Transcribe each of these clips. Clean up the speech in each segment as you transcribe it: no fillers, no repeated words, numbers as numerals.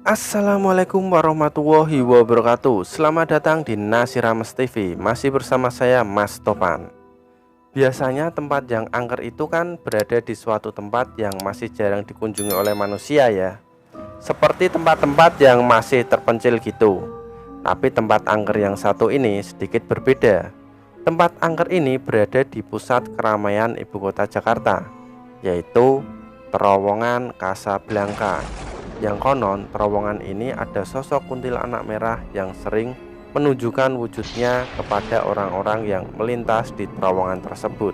Assalamualaikum warahmatullahi wabarakatuh. Selamat datang di Nasirames TV. Masih bersama saya Mas Topan. Biasanya tempat yang angker itu kan berada di suatu tempat yang masih jarang dikunjungi oleh manusia ya. Seperti tempat-tempat yang masih terpencil gitu. Tapi tempat angker yang satu ini sedikit berbeda. Tempat angker ini berada di pusat keramaian ibu kota Jakarta, yaitu terowongan Kasablanka. Yang konon terowongan ini ada sosok kuntilanak merah yang sering menunjukkan wujudnya kepada orang-orang yang melintas di terowongan tersebut.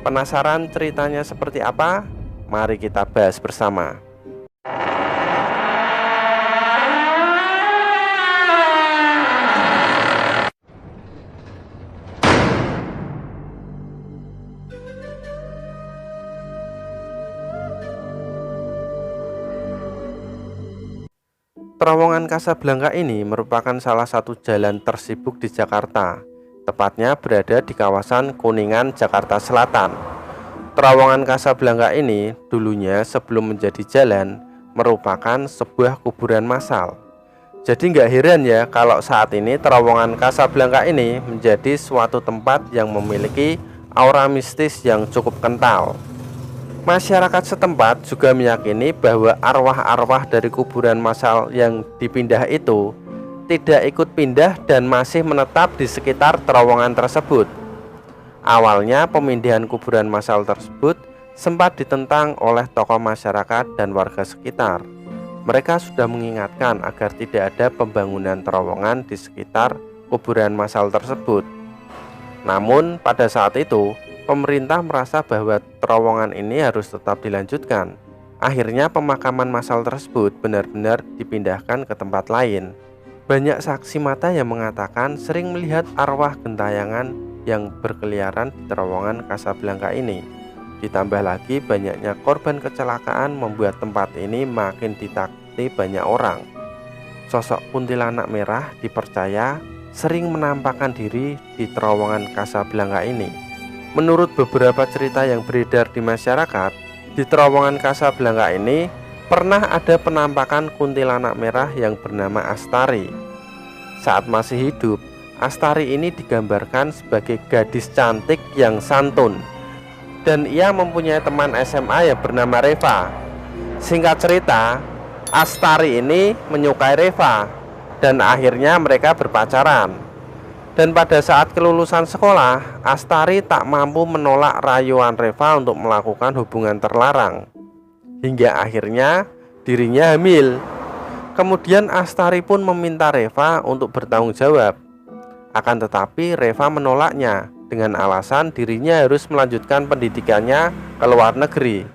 Penasaran ceritanya seperti apa? Mari kita bahas bersama. Terowongan Kasablanka ini merupakan salah satu jalan tersibuk di Jakarta, tepatnya berada di kawasan Kuningan, Jakarta Selatan. Terowongan Kasablanka ini dulunya sebelum menjadi jalan merupakan sebuah kuburan massal. Jadi nggak heran ya kalau saat ini terowongan Kasablanka ini menjadi suatu tempat yang memiliki aura mistis yang cukup kental. Masyarakat setempat juga meyakini bahwa arwah-arwah dari kuburan massal yang dipindah itu tidak ikut pindah dan masih menetap di sekitar terowongan tersebut. Awalnya pemindahan kuburan massal tersebut sempat ditentang oleh tokoh masyarakat dan warga sekitar. Mereka sudah mengingatkan agar tidak ada pembangunan terowongan di sekitar kuburan massal tersebut. Namun pada saat itu pemerintah merasa bahwa terowongan ini harus tetap dilanjutkan. Akhirnya pemakaman massal tersebut benar-benar dipindahkan ke tempat lain. Banyak saksi mata yang mengatakan sering melihat arwah gentayangan yang berkeliaran di terowongan Kasablanka ini. Ditambah lagi banyaknya korban kecelakaan membuat tempat ini makin ditakuti banyak orang. Sosok kuntilanak merah dipercaya sering menampakkan diri di terowongan Kasablanka ini. Menurut beberapa cerita yang beredar di masyarakat, di terowongan Kasablanka ini pernah ada penampakan kuntilanak merah yang bernama Astari. Saat masih hidup, Astari ini digambarkan sebagai gadis cantik yang santun, dan ia mempunyai teman SMA yang bernama Reva. Singkat cerita, Astari ini menyukai Reva dan akhirnya mereka berpacaran. Dan pada saat kelulusan sekolah, Astari tak mampu menolak rayuan Reva untuk melakukan hubungan terlarang. Hingga akhirnya dirinya hamil. Kemudian Astari pun meminta Reva untuk bertanggung jawab. Akan tetapi Reva menolaknya dengan alasan dirinya harus melanjutkan pendidikannya ke luar negeri.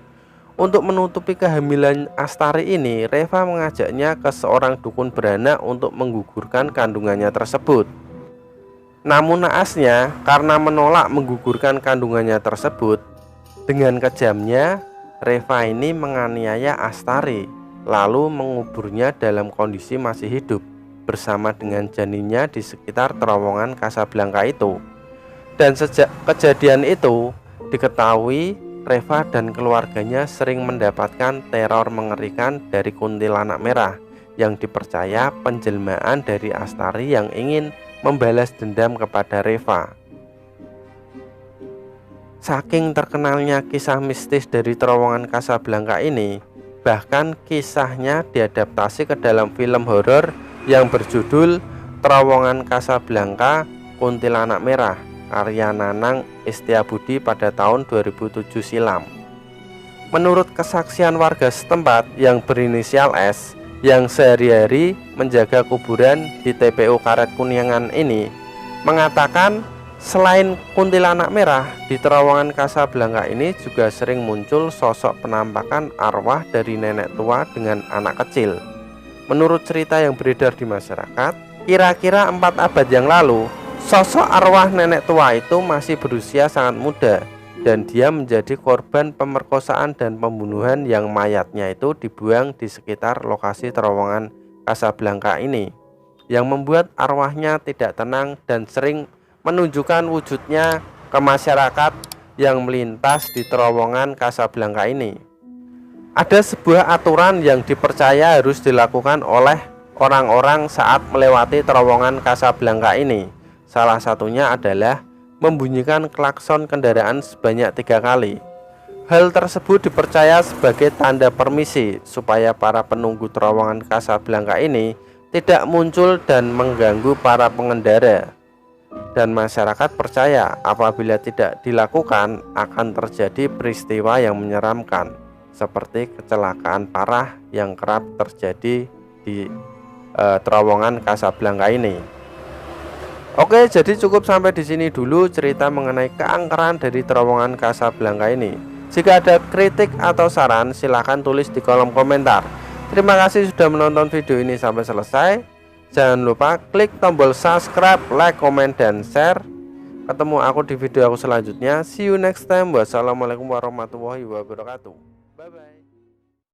Untuk menutupi kehamilan Astari ini, Reva mengajaknya ke seorang dukun beranak untuk menggugurkan kandungannya tersebut. Namun naasnya, karena menolak menggugurkan kandungannya tersebut, dengan kejamnya Reva ini menganiaya Astari, lalu menguburnya dalam kondisi masih hidup bersama dengan janinnya di sekitar terowongan Kasablanka itu. Dan sejak kejadian itu diketahui Reva dan keluarganya sering mendapatkan teror mengerikan dari kuntilanak merah yang dipercaya penjelmaan dari Astari yang ingin membalas dendam kepada Reva. Saking terkenalnya kisah mistis dari terowongan Kasablanka ini, bahkan kisahnya diadaptasi ke dalam film horor yang berjudul Terowongan Kasablanka Kuntilanak Merah karya Nanang Istiabudi pada tahun 2007 silam. Menurut kesaksian warga setempat yang berinisial S, yang sehari-hari menjaga kuburan di TPU Karet Kuningan ini, mengatakan selain kuntilanak merah, di terowongan Kasablanka ini juga sering muncul sosok penampakan arwah dari nenek tua dengan anak kecil. Menurut cerita yang beredar di masyarakat, kira-kira 4 abad yang lalu, sosok arwah nenek tua itu masih berusia sangat muda, dan dia menjadi korban pemerkosaan dan pembunuhan yang mayatnya itu dibuang di sekitar lokasi terowongan Kasablanka ini, yang membuat arwahnya tidak tenang dan sering menunjukkan wujudnya ke masyarakat yang melintas di terowongan Kasablanka ini. Ada sebuah aturan yang dipercaya harus dilakukan oleh orang-orang saat melewati terowongan Casablanca ini. Salah satunya adalah membunyikan klakson kendaraan sebanyak 3 kali. Hal tersebut dipercaya sebagai tanda permisi supaya para penunggu terowongan Casablanca ini tidak muncul dan mengganggu para pengendara. Dan masyarakat percaya apabila tidak dilakukan akan terjadi peristiwa yang menyeramkan, seperti kecelakaan parah yang kerap terjadi di terowongan Casablanca ini. Oke, jadi cukup sampai di sini dulu cerita mengenai keangkeran dari terowongan Casablanca ini. Jika ada kritik atau saran, silahkan tulis di kolom komentar. Terima kasih sudah menonton video ini sampai selesai. Jangan lupa klik tombol subscribe, like, komen, dan share. Ketemu aku di video aku selanjutnya. See you next time. Wassalamualaikum warahmatullahi wabarakatuh. Bye bye.